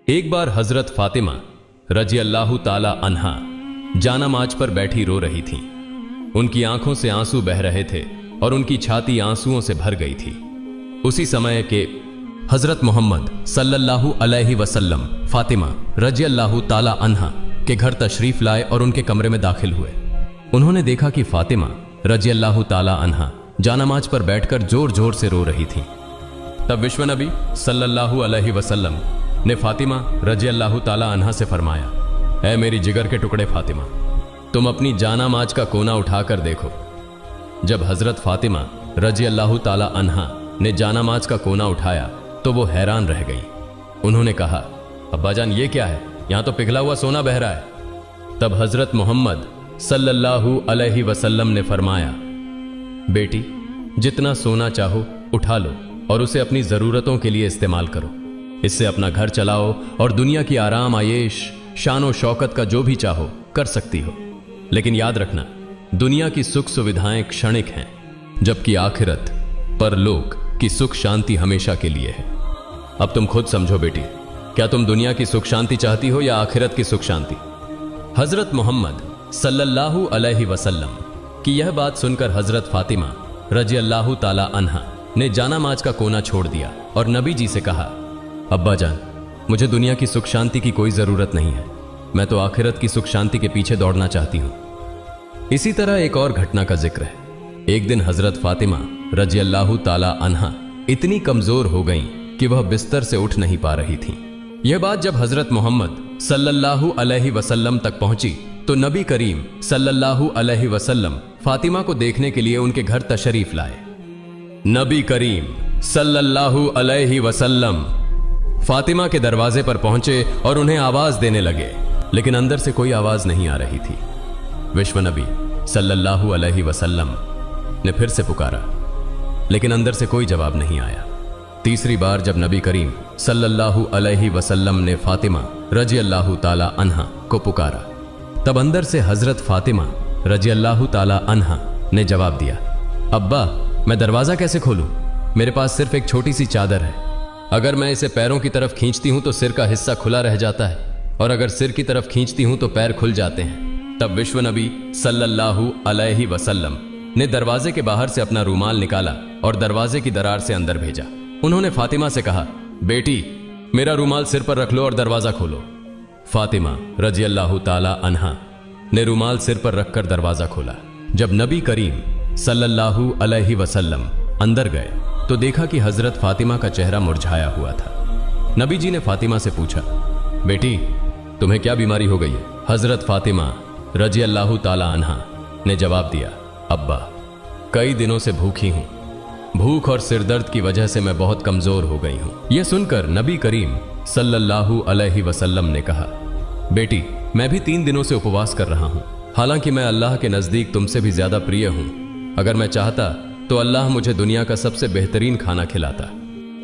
एक बार हजरत फातिमा रजी अल्लाह ताला अन्हा जानामाज पर बैठी रो रही थीं। उनकी आंखों से आंसू बह रहे थे और उनकी छाती आंसुओं से भर गई थी। उसी समय के हजरत मोहम्मद सल्लल्लाहु अलैहि वसल्लम फातिमा रजी अल्लाह ताला अन्हा के घर तशरीफ लाए और उनके कमरे में दाखिल हुए। उन्होंने देखा कि फातिमा रजी अल्लाह ताला अन्हा जानामाज पर बैठकर जोर जोर से रो रही थीं। तब विश्व नबी सल्लल्लाहु अलैहि वसल्लम ने फातिमा रजी अल्लाह ताला अन्हा से फरमाया, ऐ मेरी जिगर के टुकड़े फातिमा, तुम अपनी जानामाज का कोना उठाकर देखो। जब हजरत फातिमा रजी अल्लाह ताला अन्हा ने जानामाज का कोना उठाया तो वो हैरान रह गई। उन्होंने कहा, अब्बाजान ये क्या है, यहां तो पिघला हुआ सोना बह रहा है। तब हजरत मोहम्मद सल्लल्लाहु अलैहि वसल्लम ने फरमाया, बेटी जितना सोना चाहो उठा लो और उसे अपनी जरूरतों के लिए इस्तेमाल करो। इससे अपना घर चलाओ और दुनिया की आराम आयेश शान और शौकत का जो भी चाहो कर सकती हो। लेकिन याद रखना, दुनिया की सुख सुविधाएं क्षणिक हैं, जबकि आखिरत परलोक की सुख शांति हमेशा के लिए है। अब तुम खुद समझो बेटी, क्या तुम दुनिया की सुख शांति चाहती हो या आखिरत की सुख शांति? हजरत मोहम्मद सल्लल्लाहु अलैहि वसल्लम की यह बात सुनकर हजरत फातिमा रजी अल्लाह ताला अन्हा ने जानामाज का कोना छोड़ दिया और नबी जी से कहा, अब्बा जान, मुझे दुनिया की सुख शांति की कोई जरूरत नहीं है, मैं तो आखिरत की सुख शांति के पीछे दौड़ना चाहती हूं। इसी तरह एक और घटना का जिक्र है। एक दिन हजरत फातिमा रजी अल्लाह ताला अन्हा इतनी कमजोर हो गईं कि वह बिस्तर से उठ नहीं पा रही थीं। यह बात जब हजरत मोहम्मद सल्लल्लाहु अलैहि वसल्लम तक पहुंची तो नबी करीम सल्लल्लाहु अलैहि वसल्लम फातिमा को देखने के लिए उनके घर तशरीफ लाए। नबी करीम सल्लल्लाहु अलैहि वसल्लम फातिमा के दरवाजे पर पहुंचे और उन्हें आवाज देने लगे, लेकिन अंदर से कोई आवाज नहीं आ रही थी। विश्व नबी सल्लल्लाहु अलैहि वसल्लम ने फिर से पुकारा, लेकिन अंदर से कोई जवाब नहीं आया। तीसरी बार जब नबी करीम सल्लल्लाहु अलैहि वसल्लम ने फातिमा रजी अल्लाह ताला अन्हा को पुकारा, तब अंदर से हजरत फातिमा रजी अल्लाह ताला अन्हा ने जवाब दिया, अब्बा मैं दरवाजा कैसे खोलूं? मेरे पास सिर्फ एक छोटी सी चादर है। अगर मैं इसे पैरों की तरफ खींचती हूं तो सिर का हिस्सा खुला रह जाता है, और अगर सिर की तरफ खींचती हूं तो पैर खुल जाते हैं। तब विश्व नबी सल्लल्लाहु अलैहि वसल्लम ने दरवाजे के बाहर से अपना रूमाल निकाला और दरवाजे की दरार से अंदर भेजा। उन्होंने फातिमा से कहा, बेटी मेरा रूमाल सिर पर रख लो और दरवाजा खोलो। फातिमा रजी अल्लाह ताला अन्हा ने रूमाल सिर पर रखकर दरवाजा खोला। जब नबी करीम सल्लल्लाहु अलैहि वसल्लम अंदर गए तो देखा कि हजरत फातिमा का चेहरा मुरझाया हुआ था। नबी जी ने फातिमा से पूछा, बेटी तुम्हें क्या बीमारी हो गई है? हजरत फातिमा रजी अल्लाह ताला अन्हा ने जवाब दिया, अब्बा कई दिनों से भूखी हूं, भूख और सिरदर्द की वजह से मैं बहुत कमजोर हो गई हूं। यह सुनकर नबी करीम सल्लल्लाहु अलैहि वसल्लम ने कहा, बेटी मैं भी 3 दिनों से उपवास कर रहा हूं, हालांकि मैं अल्लाह के नजदीक तुमसे भी ज्यादा प्रिय हूं। अगर मैं चाहता तो अल्लाह मुझे दुनिया का सबसे बेहतरीन खाना खिलाता,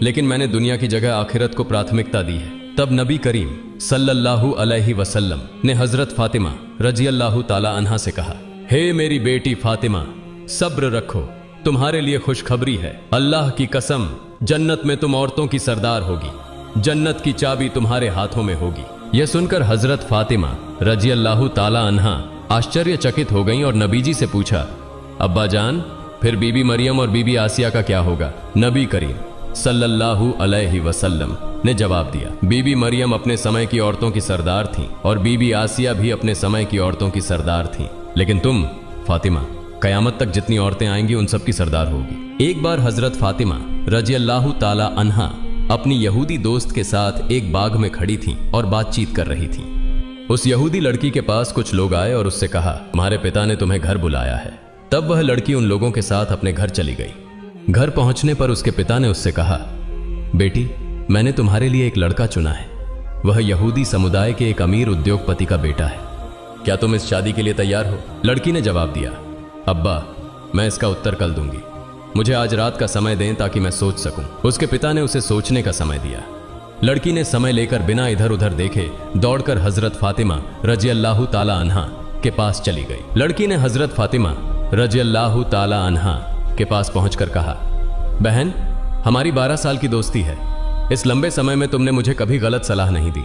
लेकिन मैंने दुनिया की जगह आखिरत को प्राथमिकता दी है। तब नबी करीम सल्लल्लाहु अलैहि वसल्लम ने हजरत फातिमा रजी अल्लाह ताला अन्हा से कहा, हे मेरी बेटी फातिमा सब्र रखो, तुम्हारे लिए खुशखबरी है, अल्लाह की कसम जन्नत में तुम औरतों की सरदार होगी, जन्नत की चाबी तुम्हारे हाथों में होगी। यह सुनकर हजरत फातिमा रजी अल्लाह ताला अन्हा आश्चर्यचकित हो गईं और नबी जी से पूछा, अब्बा जान फिर बीबी मरियम और बीबी आसिया का क्या होगा? नबी करीम सल्लल्लाहु अलैहि वसल्लम ने जवाब दिया, बीबी मरियम अपने समय की औरतों की सरदार थीं और बीबी आसिया भी अपने समय की औरतों की सरदार थीं, लेकिन तुम फातिमा कयामत तक जितनी औरतें आएंगी उन सब की सरदार होगी। एक बार हजरत फातिमा रजी अल्लाह ताला अन्हा अपनी यहूदी दोस्त के साथ एक बाग में खड़ी थीं और बातचीत कर रही थीं। उस यहूदी लड़की के पास कुछ लोग आए और उससे कहा, तुम्हारे पिता ने तुम्हें घर बुलाया है। तब वह लड़की उन लोगों के साथ अपने घर चली गई। घर पहुंचने पर उसके पिता ने उससे कहा, बेटी मैंने तुम्हारे लिए एक लड़का चुना है, वह यहूदी समुदाय के एक अमीर उद्योगपति का बेटा है, क्या तुम इस शादी के लिए तैयार हो? लड़की ने जवाब दिया, अब्बा मैं इसका उत्तर कल दूंगी, मुझे आज रात का समय दें ताकि मैं सोच सकूं। उसके पिता ने उसे सोचने का समय दिया। लड़की ने समय लेकर बिना इधर उधर देखे दौड़कर हजरत फातिमा रजी अल्लाह ताला अन्हा के पास चली गई। लड़की ने हजरत फातिमा रजी अल्लाह ताला अन्हा के पास पहुंचकर कहा, बहन हमारी 12 साल की दोस्ती है, इस लंबे समय में तुमने मुझे कभी गलत सलाह नहीं दी।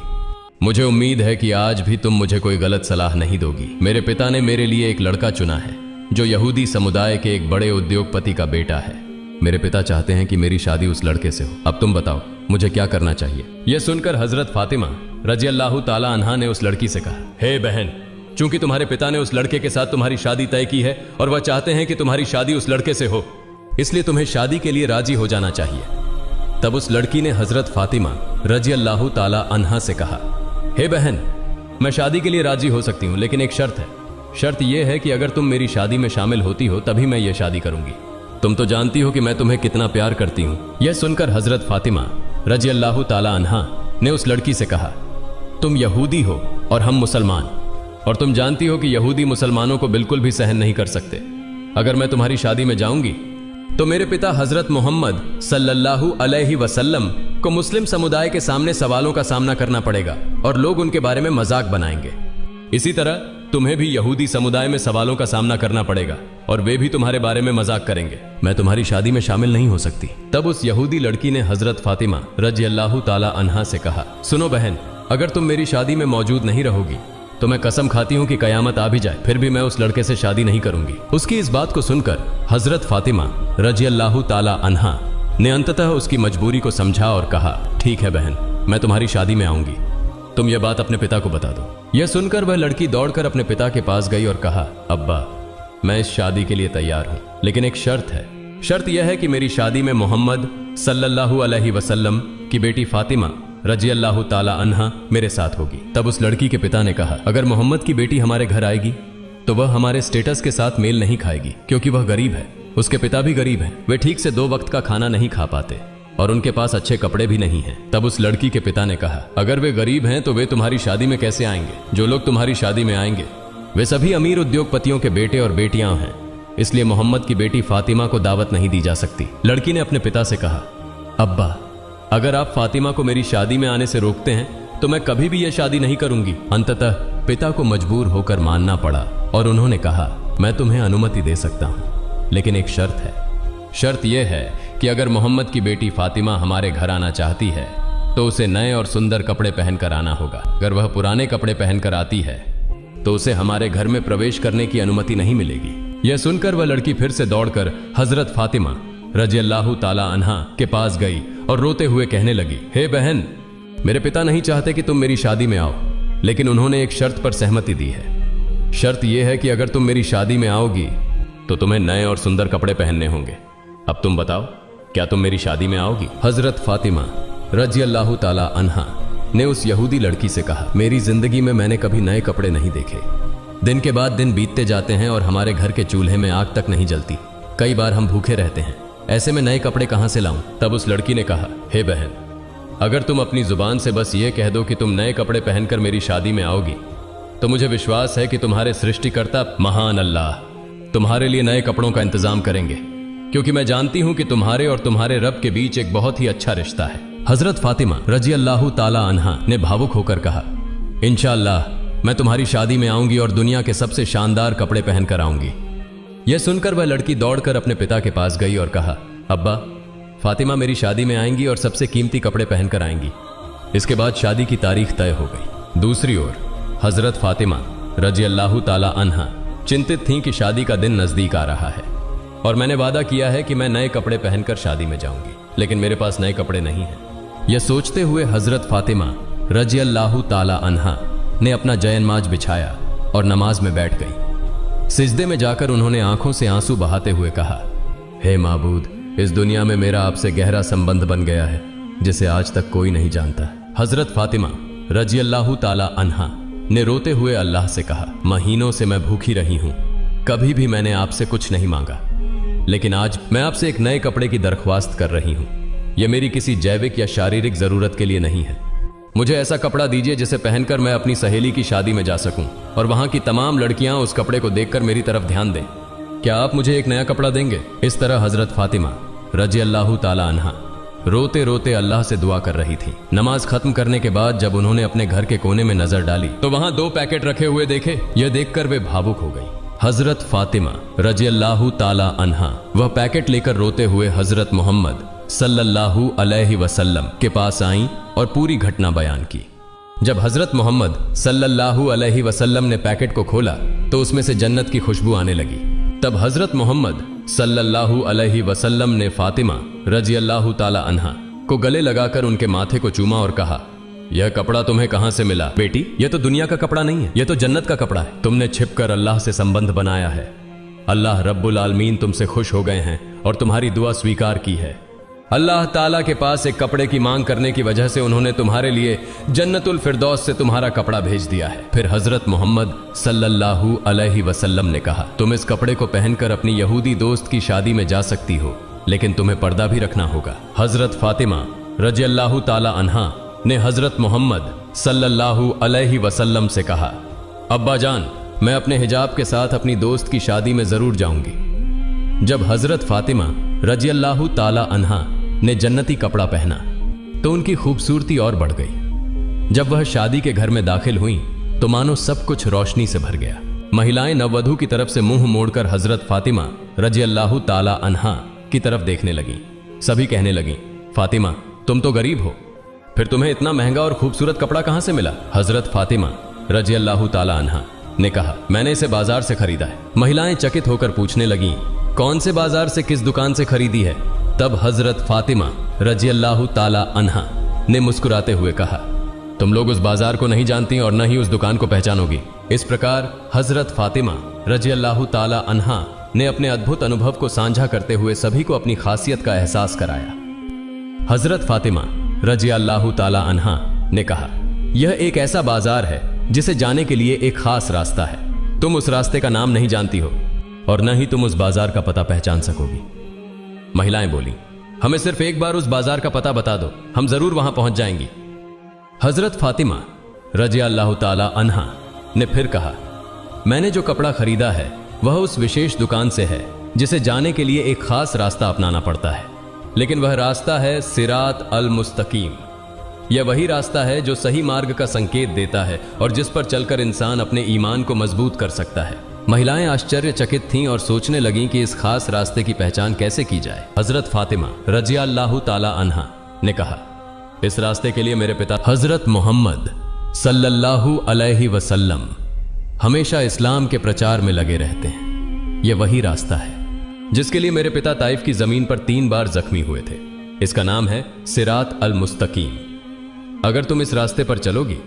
मुझे उम्मीद है कि आज भी तुम मुझे कोई गलत सलाह नहीं दोगी। मेरे पिता ने मेरे लिए एक लड़का चुना है जो यहूदी समुदाय के एक बड़े उद्योगपति का बेटा है। मेरे पिता चाहते हैं कि मेरी शादी उस लड़के से हो। अब तुम बताओ मुझे क्या करना चाहिए। यह सुनकर हजरत फातिमा रजी अल्लाह ताला अन्हा ने उस लड़की से कहा, हे बहन, चूंकि तुम्हारे पिता ने उस लड़के के साथ तुम्हारी शादी तय की है और वह चाहते हैं कि तुम्हारी शादी उस लड़के से हो, इसलिए तुम्हें शादी के लिए राजी हो जाना चाहिए। तब उस लड़की ने हजरत फातिमा रजी अल्लाह ताला अन्हा से कहा, हे बहन, मैं शादी के लिए राजी हो सकती हूं, लेकिन एक शर्त है। शर्त यह है कि अगर तुम मेरी शादी में शामिल होती हो तभी मैं यह शादी करूंगी। तुम तो जानती हो कि मैं तुम्हें कितना प्यार करती हूं। यह सुनकर हजरत फातिमा रजी अल्लाह ताला अन्हा ने उस लड़की से कहा, तुम यहूदी हो और हम मुसलमान, और तुम जानती हो कि यहूदी मुसलमानों को बिल्कुल भी सहन नहीं कर सकते। अगर मैं तुम्हारी शादी में जाऊंगी तो मेरे पिता हजरत मोहम्मद सल्लल्लाहु अलैहि वसल्लम को मुस्लिम समुदाय के सामने सवालों का सामना करना पड़ेगा और लोग उनके बारे में मजाक बनाएंगे। इसी तरह तुम्हें भी यहूदी समुदाय में सवालों का सामना करना पड़ेगा और वे भी तुम्हारे बारे में मजाक करेंगे। मैं तुम्हारी शादी में शामिल नहीं हो सकती। तब उस यहूदी लड़की ने हजरत फातिमा रजी अल्लाह ताला अन्हा से कहा, सुनो बहन, अगर तुम मेरी शादी में मौजूद नहीं रहोगी तो मैं कसम खाती हूं कि कयामत आ भी जाए फिर भी मैं उस लड़के से शादी नहीं करूंगी। उसकी इस बात को सुनकर हजरत फातिमा रजी अल्लाह ताला अन्हा ने अंततः उसकी मजबूरी को समझा और कहा, ठीक है बहन, मैं तुम्हारी शादी में आऊंगी। तुम यह बात अपने पिता को बता दो। यह सुनकर वह लड़की दौड़कर अपने पिता के पास गई और कहा, अब्बा, मैं इस शादी के लिए तैयार हूं, लेकिन एक शर्त है। शर्त यह है कि मेरी शादी में मोहम्मद सल्लल्लाहु अलैहि वसल्लम की बेटी फातिमा रजी अल्लाह ताला अन्हा मेरे साथ होगी। तब उस लड़की के पिता ने कहा, अगर मोहम्मद की बेटी हमारे घर आएगी तो वह हमारे स्टेटस के साथ मेल नहीं खाएगी, क्योंकि वह गरीब है। उसके पिता भी गरीब हैं। वे ठीक से 2 वक्त का खाना नहीं खा पाते और उनके पास अच्छे कपड़े भी नहीं हैं। तब उस लड़की के पिता ने कहा, अगर वे गरीब हैं तो वे तुम्हारी शादी में कैसे आएंगे? जो लोग तुम्हारी शादी में आएंगे वे सभी अमीर उद्योगपतियों के बेटे और बेटियां हैं, इसलिए मोहम्मद की बेटी फातिमा को दावत नहीं दी जा सकती। लड़की ने अपने पिता से कहा, अब्बा, अगर आप फातिमा को मेरी शादी में आने से रोकते हैं तो मैं कभी भी यह शादी नहीं करूंगी। अंततः पिता को मजबूर होकर मानना पड़ा और उन्होंने कहा, मैं तुम्हें अनुमति दे सकता हूं, लेकिन एक शर्त है। शर्त यह है कि अगर मोहम्मद की बेटी फातिमा हमारे घर आना चाहती है तो उसे नए और सुंदर कपड़े पहनकर आना होगा। अगर वह पुराने कपड़े पहनकर आती है तो उसे हमारे घर में प्रवेश करने की अनुमति नहीं मिलेगी। यह सुनकर वह लड़की फिर से दौड़कर हजरत फातिमा रजी अल्लाह ताला अन्हा के पास गई और रोते हुए कहने लगी, हे बहन, मेरे पिता नहीं चाहते कि तुम मेरी शादी में आओ, लेकिन उन्होंने एक शर्त पर सहमति दी है। शर्त यह है कि अगर तुम मेरी शादी में आओगी तो तुम्हें नए और सुंदर कपड़े पहनने होंगे। अब तुम बताओ, क्या तुम मेरी शादी में आओगी? हजरत फातिमा रजी अल्लाह ताला अन्हा ने उस यहूदी लड़की से कहा, मेरी जिंदगी में मैंने कभी नए कपड़े नहीं देखे। दिन के बाद दिन बीतते जाते हैं और हमारे घर के चूल्हे में आग तक नहीं जलती। कई बार हम भूखे रहते हैं, ऐसे में नए कपड़े कहां से लाऊं? तब उस लड़की ने कहा, हे बहन, अगर तुम अपनी जुबान से बस ये कह दो कि तुम नए कपड़े पहनकर मेरी शादी में आओगी तो मुझे विश्वास है कि तुम्हारे सृष्टिकर्ता महान अल्लाह तुम्हारे लिए नए कपड़ों का इंतजाम करेंगे, क्योंकि मैं जानती हूं कि तुम्हारे और तुम्हारे रब के बीच एक बहुत ही अच्छा रिश्ता है। हजरत फातिमा रजी अल्लाह ताला अन्हा ने भावुक होकर कहा, इंशाअल्लाह मैं तुम्हारी शादी में आऊंगी और दुनिया के सबसे शानदार कपड़े पहनकर आऊंगी। यह सुनकर वह लड़की दौड़कर अपने पिता के पास गई और कहा, अब्बा, फातिमा मेरी शादी में आएंगी और सबसे कीमती कपड़े पहनकर आएंगी। इसके बाद शादी की तारीख तय हो गई। दूसरी ओर हजरत फातिमा रजी अल्लाह ताला अन्हा चिंतित थीं कि शादी का दिन नजदीक आ रहा है और मैंने वादा किया है कि मैं नए कपड़े पहनकर शादी में जाऊंगी, लेकिन मेरे पास नए कपड़े नहीं हैं। यह सोचते हुए हजरत फातिमा रजी अल्लाह ताला अन्हा ने अपना जयनमाज बिछाया और नमाज में बैठ गई। सिजदे में जाकर उन्होंने आंखों से आंसू बहाते हुए कहा, हे माबूद, इस दुनिया में मेरा आपसे गहरा संबंध बन गया है जिसे आज तक कोई नहीं जानता। हजरत फातिमा रजी अल्लाह ताला अन्हा ने रोते हुए अल्लाह से कहा, महीनों से मैं भूखी रही हूं, कभी भी मैंने आपसे कुछ नहीं मांगा, लेकिन आज मैं आपसे एक नए कपड़े की दरख्वास्त कर रही हूं। यह मेरी किसी जैविक या शारीरिक जरूरत के लिए नहीं है। मुझे ऐसा कपड़ा दीजिए जिसे पहनकर मैं अपनी सहेली की शादी में जा सकूं और वहां की तमाम लड़कियां उस कपड़े को देखकर मेरी तरफ ध्यान दें। क्या आप मुझे एक नया कपड़ा देंगे? इस तरह हजरत फातिमा रजी अल्लाह ताला अन्हा रोते रोते अल्लाह से दुआ कर रही थी। नमाज खत्म करने के बाद जब उन्होंने अपने घर के कोने में नजर डाली तो वहां 2 पैकेट रखे हुए देखे। यह देखकर वे भावुक हो गई। हजरत फातिमा रजी अल्लाह ताला अन्हा वह पैकेट लेकर रोते हुए हजरत मोहम्मद सल्लल्लाहु अलैहि वसल्लम के पास आईं और पूरी घटना बयान की। जब हजरत मोहम्मद सल्लल्लाहु अलैहि वसल्लम ने पैकेट को खोला तो उसमें से जन्नत की खुशबू आने लगी। तब हजरत मोहम्मद सल्लल्लाहु अलैहि वसल्लम ने फातिमा रजी अल्लाह ताला अन्हा को गले लगाकर उनके माथे को चूमा और कहा, यह कपड़ा तुम्हें कहां से मिला? बेटी, यह तो दुनिया का कपड़ा नहीं है, यह तो जन्नत का कपड़ा है। तुमने छिपकर अल्लाह से संबंध बनाया है। अल्लाह रब्बुल आलमीन तुमसे खुश हो गए हैं और तुम्हारी दुआ स्वीकार की है। अल्लाह ताला के पास एक कपड़े की मांग करने की वजह से उन्होंने तुम्हारे लिए जन्नतुल फिरदौस से तुम्हारा कपड़ा भेज दिया है। फिर हजरत मोहम्मद सल्लल्लाहु अलैहि वसल्लम ने कहा, तुम इस कपड़े को पहनकर अपनी यहूदी दोस्त की शादी में जा सकती हो, लेकिन तुम्हें पर्दा भी रखना होगा। हजरत फातिमा रजी अल्लाह ताला अन्हा ने हजरत मोहम्मद सल्लल्लाहु अलैहि वसल्लम से कहा, अब्बा जान, मैं अपने हिजाब के साथ अपनी दोस्त की शादी में जरूर जाऊंगी। जब हजरत फातिमा रजी अल्लाह ताला अन्हा ने जन्नती कपड़ा पहना तो उनकी खूबसूरती और बढ़ गई। जब वह शादी के घर में दाखिल हुई तो मानो सब कुछ रोशनी से भर गया। महिलाएं नववधू की तरफ से मुंह मोड़कर हजरत फातिमा रजी अल्लाह ताला अन्हा की तरफ देखने लगी। सभी कहने लगी, फातिमा, तुम तो गरीब हो, फिर तुम्हें इतना महंगा और खूबसूरत कपड़ा कहां से मिला? हजरत फातिमा रजी अल्लाह ताला अन्हा ने कहा, मैंने इसे बाजार से खरीदा है। महिलाएं चकित होकर पूछने लगी, कौन से बाजार से, किस दुकान से खरीदी है? तब हजरत फातिमा रजी अल्लाह ताला अन्हा ने मुस्कुराते हुए कहा, तुम लोग उस बाजार को नहीं जानती और न ही उस दुकान को पहचानोगी। इस प्रकार हजरत फातिमा रजी अल्लाह ताला अन्हा ने अपने अद्भुत अनुभव को साझा करते हुए सभी को अपनी खासियत का एहसास कराया। हजरत फातिमा रजी अल्लाह ताला अन्हा ने कहा, यह एक ऐसा बाजार है जिसे जाने के लिए एक खास रास्ता है। तुम उस रास्ते का नाम नहीं जानती हो और न ही तुम उस बाजार का पता पहचान सकोगी। महिलाएं बोली, हमें सिर्फ एक बार उस बाजार का पता बता दो, हम जरूर वहां पहुंच जाएंगी। हजरत फातिमा रजी अल्लाह ताला अन्हा ने फिर कहा, मैंने जो कपड़ा खरीदा है वह उस विशेष दुकान से है जिसे जाने के लिए एक खास रास्ता अपनाना पड़ता है, लेकिन वह रास्ता है सिरात अल मुस्तकीम। यह वही रास्ता है जो सही मार्ग का संकेत देता है और जिस पर चलकर इंसान अपने ईमान को मजबूत कर सकता है। महिलाएं आश्चर्यचकित थीं और सोचने लगीं कि इस खास रास्ते की पहचान कैसे की जाए। हजरत फातिमा रजी अल्लाह ताला अन्हा ने कहा, इस रास्ते के लिए मेरे पिता हजरत मोहम्मद सल्लल्लाहु अलैहि वसल्लम हमेशा इस्लाम के प्रचार में लगे रहते हैं। यह वही रास्ता है जिसके लिए मेरे पिता ताइफ की जमीन पर 3 बार जख्मी हुए थे। इसका नाम है सिरात अल मुस्तकीम। अगर तुम इस रास्ते पर चलोगी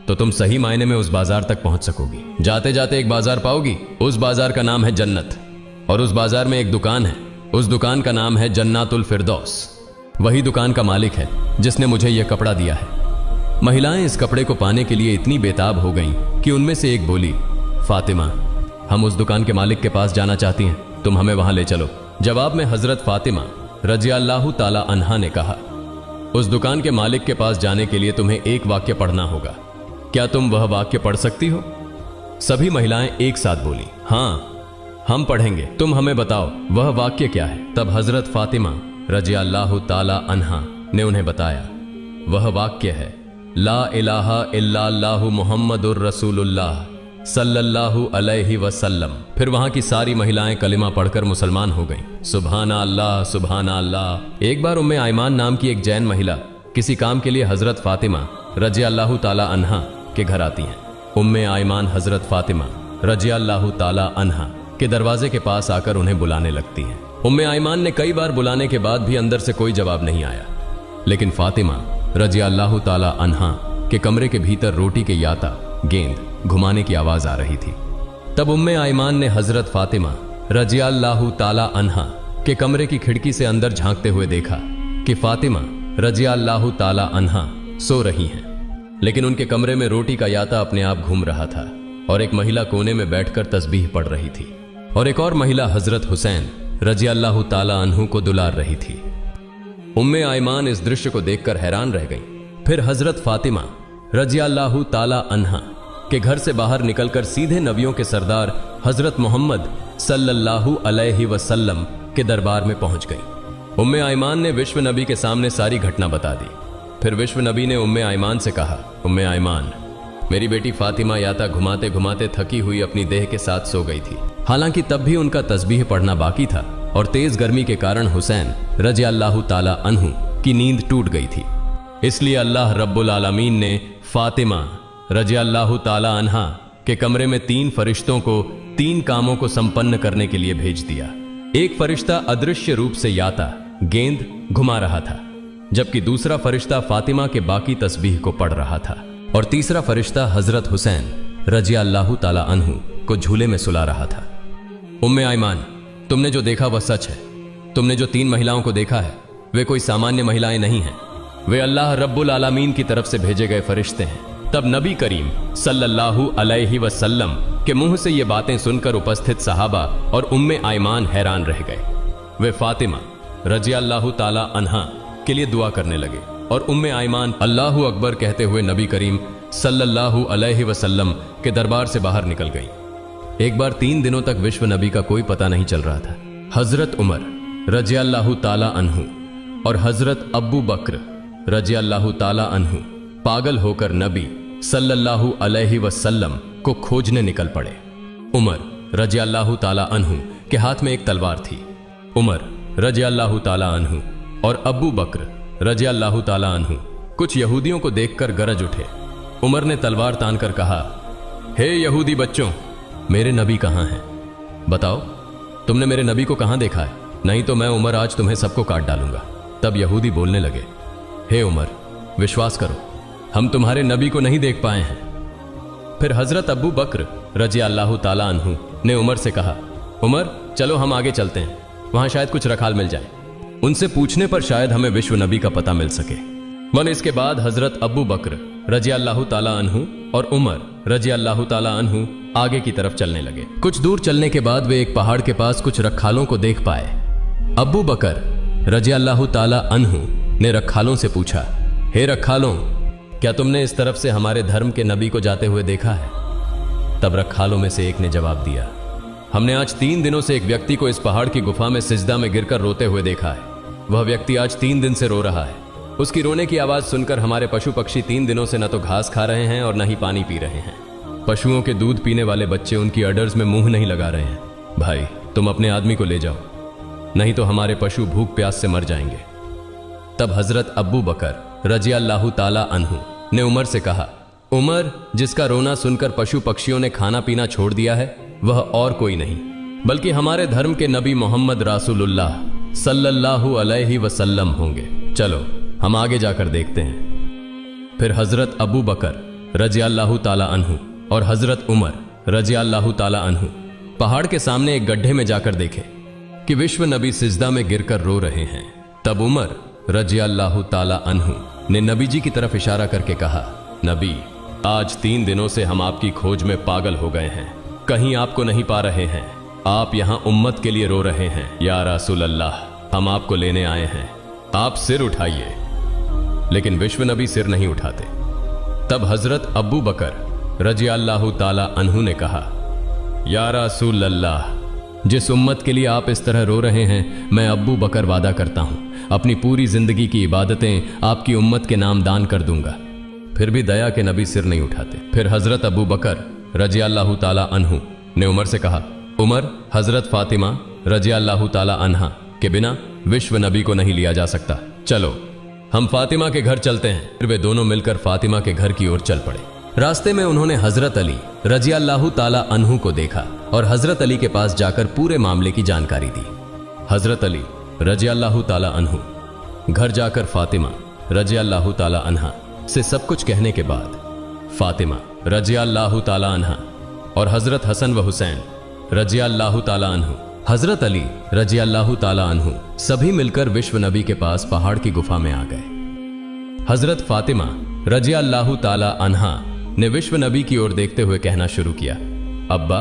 तो तुम सही मायने में उस बाजार तक पहुंच सकोगी। जाते जाते एक बाजार पाओगी, उस बाजार का नाम है जन्नत, और उस बाजार में एक दुकान है, उस दुकान का नाम है जन्नातुल फिरदौस। वही दुकान का मालिक है जिसने मुझे यह कपड़ा दिया है। महिलाएं इस कपड़े को पाने के लिए इतनी बेताब हो गईं कि उनमें से एक बोली, फातिमा, हम उस दुकान के मालिक के पास जाना चाहती हैं, तुम हमें वहां ले चलो। जवाब में हजरत फातिमा रजी अल्लाह ताला अन्हा ने कहा, उस दुकान के मालिक के पास जाने के लिए तुम्हें एक वाक्य पढ़ना होगा। क्या तुम वह वाक्य पढ़ सकती हो? सभी महिलाएं एक साथ बोली, हाँ हम पढ़ेंगे, तुम हमें बताओ वह वाक्य क्या है। तब हजरत फातिमा रजी अल्लाह ताला अन्हा ने उन्हें बताया, वह वाक्य है, ला इलाहा इल्लल्लाहु मुहम्मदुर रसूलुल्लाह सल्लल्लाहु अलैहि वसल्लम। फिर वहां की सारी महिलाएं कलिमा पढ़कर मुसलमान हो गईं। सुभान अल्लाह, सुभान अल्लाह। एक बार उम्मे आयमान नाम की एक जैन महिला किसी काम के लिए हजरत फातिमा रजी अल्लाह ताला अन्हा के घर आती हैं। उम्मे आयमान हजरत फातिमा रजी अल्लाह ताला अन्हा के दरवाजे के पास आकर उन्हें बुलाने लगती हैं। उम्मे आयमान ने कई बार बुलाने के बाद भी अंदर से कोई जवाब नहीं आया, लेकिन फातिमा रजी अल्लाह ताला अन्हा के कमरे के भीतर रोटी के याता, गेंद घुमाने की आवाज आ रही थी। तब उम्मे आयमान ने हजरत फातिमा रजी अल्लाह ताला अन्हा के कमरे की खिड़की से अंदर झांकते हुए देखा कि फातिमा रजी अल्लाह ताला अन्हा सो रही हैं, लेकिन उनके कमरे में रोटी का याता अपने आप घूम रहा था और एक महिला कोने में बैठकर तस्बीह पढ़ रही थी और एक और महिला हजरत हुसैन रजी अल्लाह ताला अन्हु को दुलार रही थी। उम्मे आयमान इस दृश्य को देखकर हैरान रह गईं। फिर हजरत फातिमा रजी अल्लाह ताला अन्हा के घर से बाहर निकलकर सीधे नबियों के सरदार हजरत मोहम्मद सल्लल्लाहु अलैहि वसल्लम के दरबार में पहुंच गई। उम्मे आयमान ने विश्व नबी के सामने सारी घटना बता दी। फिर विश्व नबी ने उम्मे आयमान से कहा, उम्मे आयमान, मेरी बेटी फातिमा याता घुमाते घुमाते थकी हुई अपनी देह के साथ सो गई थी। हालांकि तब भी उनका तस्बीह पढ़ना बाकी था, और तेज गर्मी के कारण हुसैन रज़ी अल्लाह ताला अन्हु की नींद टूट गई थी। इसलिए अल्लाह रब्बुल आलमीन ने फातिमा रज़ी अल्लाह ताला अन्हा के कमरे में 3 फरिश्तों को 3 कामों को संपन्न करने के लिए भेज दिया। एक फरिश्ता अदृश्य रूप से याता गेंद घुमा रहा था, जबकि दूसरा फरिश्ता फातिमा के बाकी तस्बीह को पढ़ रहा था, और तीसरा फरिश्ता हजरत हुसैन रज़ी अल्लाह ताला अन्हु को झूले में सुला रहा था। उम्मे आयमान, तुमने जो देखा वह सच है। तुमने जो 3 महिलाओं को देखा है वे कोई सामान्य महिलाएं नहीं हैं, वे अल्लाह रब्बुल आलमीन की तरफ से भेजे गए फरिश्ते हैं। तब नबी करीम सल्लल्लाहु अलैहि वसल्लम के मुंह से ये बातें सुनकर उपस्थित सहाबा और उम्मे आयमान हैरान रह गए। वे फातिमा रज़ी अल्लाह ताला अन्हा के लिए दुआ करने लगे और उम्मे आयमान अल्लाहु अकबर कहते हुए नबी करीम सल्लल्लाहु अलैहि वसल्लम के दरबार से बाहर निकल गई। एक बार 3 दिनों तक विश्व नबी का कोई पता नहीं चल रहा था। हजरत उमर रज़ी अल्लाह ताला अन्हु और हजरत अब्बू बकर रज़ी अल्लाह ताला अन्हु पागल होकर नबी सल्लल्लाहु अलैहि वसल्लम को खोजने निकल पड़े। उमर रज़ी अल्लाह ताला अन्हु के हाथ में एक तलवार थी। उमर रज़ी अल्लाह ताला अन्हु और अब्बू बकर रज़ी अल्लाह ताला अन्हु कुछ यहूदियों को देखकर गरज उठे। उमर ने तलवार तानकर कहा, हे यहूदी बच्चों, मेरे नबी कहां हैं? बताओ, तुमने मेरे नबी को कहां देखा है? नहीं तो मैं उमर आज तुम्हें सबको काट डालूंगा। तब यहूदी बोलने लगे, हे उमर, विश्वास करो, हम तुम्हारे नबी को नहीं देख पाए हैं। फिर हजरत अब्बू बकर रज़ी अल्लाह ताला अन्हु ने उमर से कहा, उमर चलो हम आगे चलते हैं, वहां शायद कुछ रखाल मिल जाए। उनसे पूछने पर शायद हमें विश्व नबी का पता मिल सके। मन इसके बाद हजरत अब्बू बकर रज़ी अल्लाह ताला अन्हु और उमर रज़ी अल्लाह ताला अन्हु आगे की तरफ चलने लगे। कुछ दूर चलने के बाद वे एक पहाड़ के पास कुछ रखालों को देख पाए। अब्बू बकर रज़ी अल्लाह ताला अन्हु ने रखालों से पूछा, हे रखालों, क्या तुमने इस तरफ से हमारे धर्म के नबी को जाते हुए देखा है? तब रखालों में से एक ने जवाब दिया, हमने आज 3 दिनों से एक व्यक्ति को इस पहाड़ की गुफा में सिजदा में गिरकर रोते हुए देखा है। वह व्यक्ति आज 3 दिन से रो रहा है। उसकी रोने की आवाज सुनकर हमारे पशु पक्षी 3 दिनों से न तो घास खा रहे हैं और न ही पानी पी रहे हैं। पशुओं के दूध पीने वाले बच्चे उनकी अडर्स में मुंह नहीं लगा रहे हैं। भाई, तुम अपने आदमी को ले जाओ, नहीं तो हमारे पशु भूख प्यास से मर जाएंगे। तब हजरत अब्बू बकर रज़ी अल्लाह ताला अन्हु ने उमर से कहा, उमर, जिसका रोना सुनकर पशु पक्षियों ने खाना पीना छोड़ दिया है वह और कोई नहीं बल्कि हमारे धर्म के नबी मोहम्मद रासूलुल्लाह सल्लल्लाहु अलैहि वसल्लम होंगे। चलो हम आगे जाकर देखते हैं। फिर हजरत अबू बकर रज़ी अल्लाह ताला अन्हु और हजरत उमर रज़ी अल्लाह ताला अन्हु पहाड़ के सामने एक गड्ढे में जाकर देखे कि विश्व नबी सिजदा में गिरकर रो रहे हैं। तब उमर रज़ी अल्लाह ताला अन्हु ने नबी जी की तरफ इशारा करके कहा, नबी, आज 3 दिनों से हम आपकी खोज में पागल हो गए हैं, कहीं आपको नहीं पा रहे हैं। आप यहां उम्मत के लिए रो रहे हैं। या रसूल अल्लाह, हम आपको लेने आए हैं, आप सिर उठाइए। लेकिन विश्व नबी सिर नहीं उठाते। तब हजरत अब्बू बकर रज़ी अल्लाह ताला अन्हु ने कहा, या रसूल अल्लाह, जिस उम्मत के लिए आप इस तरह रो रहे हैं, मैं अब्बू बकर वादा करता हूं अपनी पूरी जिंदगी की इबादतें आपकी उम्मत के नाम दान कर दूंगा। फिर भी दया के नबी सिर नहीं उठाते। फिर हजरत अबू बकर रज़ी अल्लाह ताला अन्हु ने उमर से कहा, उमर, हजरत फातिमा रज़ी अल्लाह ताला अन्हा के बिना विश्व नबी को नहीं लिया जा सकता। चलो हम फातिमा के घर चलते हैं। फिर वे दोनों मिलकर फातिमा के घर की ओर चल पड़े। रास्ते में उन्होंने हजरत अली रज़ी अल्लाह ताला अन्हु को देखा और हजरत अली के पास जाकर पूरे मामले की जानकारी दी। हजरत अली रज़ी अल्लाह ताला अन्हु घर जाकर फातिमा रज़ी अल्लाह ताला अन्हा से सब कुछ कहने के बाद फातिमा रज़ी अल्लाह ताला अन्हा और हजरत हसन व हुसैन रज़ी अल्लाह ताला अन्हु, हजरत अली रज़ी अल्लाह ताला अन्हु सभी मिलकर विश्व नबी के पास पहाड़ की गुफा में आ गए। हजरत फातिमा रज़ी अल्लाह ताला अन्हा ने विश्व नबी की ओर देखते हुए कहना शुरू किया, अब्बा,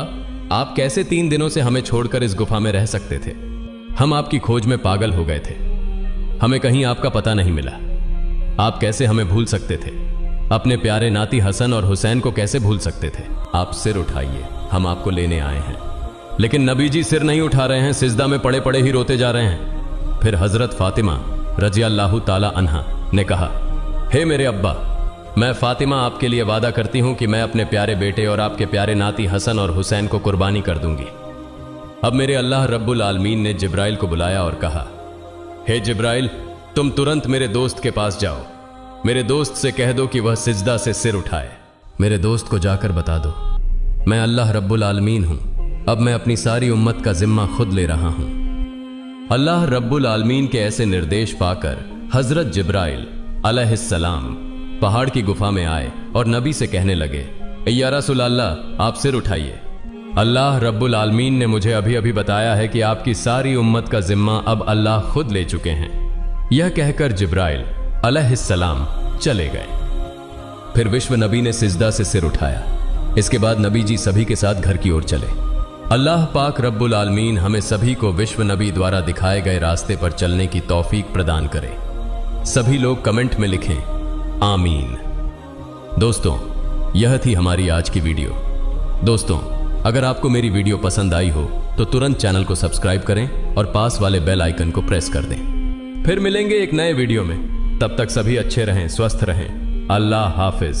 आप कैसे 3 दिनों से हमें छोड़कर इस गुफा में रह सकते थे? हम आपकी खोज में पागल हो गए थे, हमें कहीं आपका पता नहीं मिला। आप कैसे हमें भूल सकते थे? अपने प्यारे नाती हसन और हुसैन को कैसे भूल सकते थे? आप सिर उठाइए, हम आपको लेने आए हैं। लेकिन नबी जी सिर नहीं उठा रहे हैं, सिजदा में पड़े पड़े ही रोते जा रहे हैं। फिर हजरत फातिमा रज़ी अल्लाह ताला अन्हा ने कहा, हे मेरे अब्बा, मैं फातिमा आपके लिए वादा करती हूं कि मैं अपने प्यारे बेटे और आपके प्यारे नाती हसन और हुसैन को कुर्बानी कर दूंगी। अब मेरे अल्लाह रब्बुल आलमीन ने जिब्राइल को बुलाया और कहा, हे जिब्राइल, तुम तुरंत मेरे दोस्त के पास जाओ। मेरे दोस्त से कह दो कि वह सिजदा से सिर उठाए। मेरे दोस्त को जाकर बता दो, मैं अल्लाह रब्बुल आलमीन हूं, अब मैं अपनी सारी उम्मत का जिम्मा खुद ले रहा हूं। अल्लाह रब्बुल आलमीन के ऐसे निर्देश पाकर हजरत जिब्राइल अलैहिस्सलाम पहाड़ की गुफा में आए और नबी से कहने लगे, या रसूल अल्लाह, आप सिर उठाइए। अल्लाह रब्बुल आलमीन ने मुझे अभी अभी बताया है कि आपकी सारी उम्मत का जिम्मा अब अल्लाह खुद ले चुके हैं। यह कहकर जिब्राइल अलैहिस्सलाम चले गए। फिर विश्व नबी ने सिजदा से सिर उठाया। इसके बाद नबी जी सभी के साथ घर की ओर चले। अल्लाह पाक रब्बुल आलमीन हमें सभी को विश्व नबी द्वारा दिखाए गए रास्ते पर चलने की तौफीक प्रदान करे। सभी लोग कमेंट में लिखें आमीन। दोस्तों, यह थी हमारी आज की वीडियो। दोस्तों, अगर आपको मेरी वीडियो पसंद आई हो तो तुरंत चैनल को सब्सक्राइब करें और पास वाले बेल आइकन को प्रेस कर दें। फिर मिलेंगे एक नए वीडियो में। तब तक सभी अच्छे रहें, स्वस्थ रहें। अल्लाह हाफिज।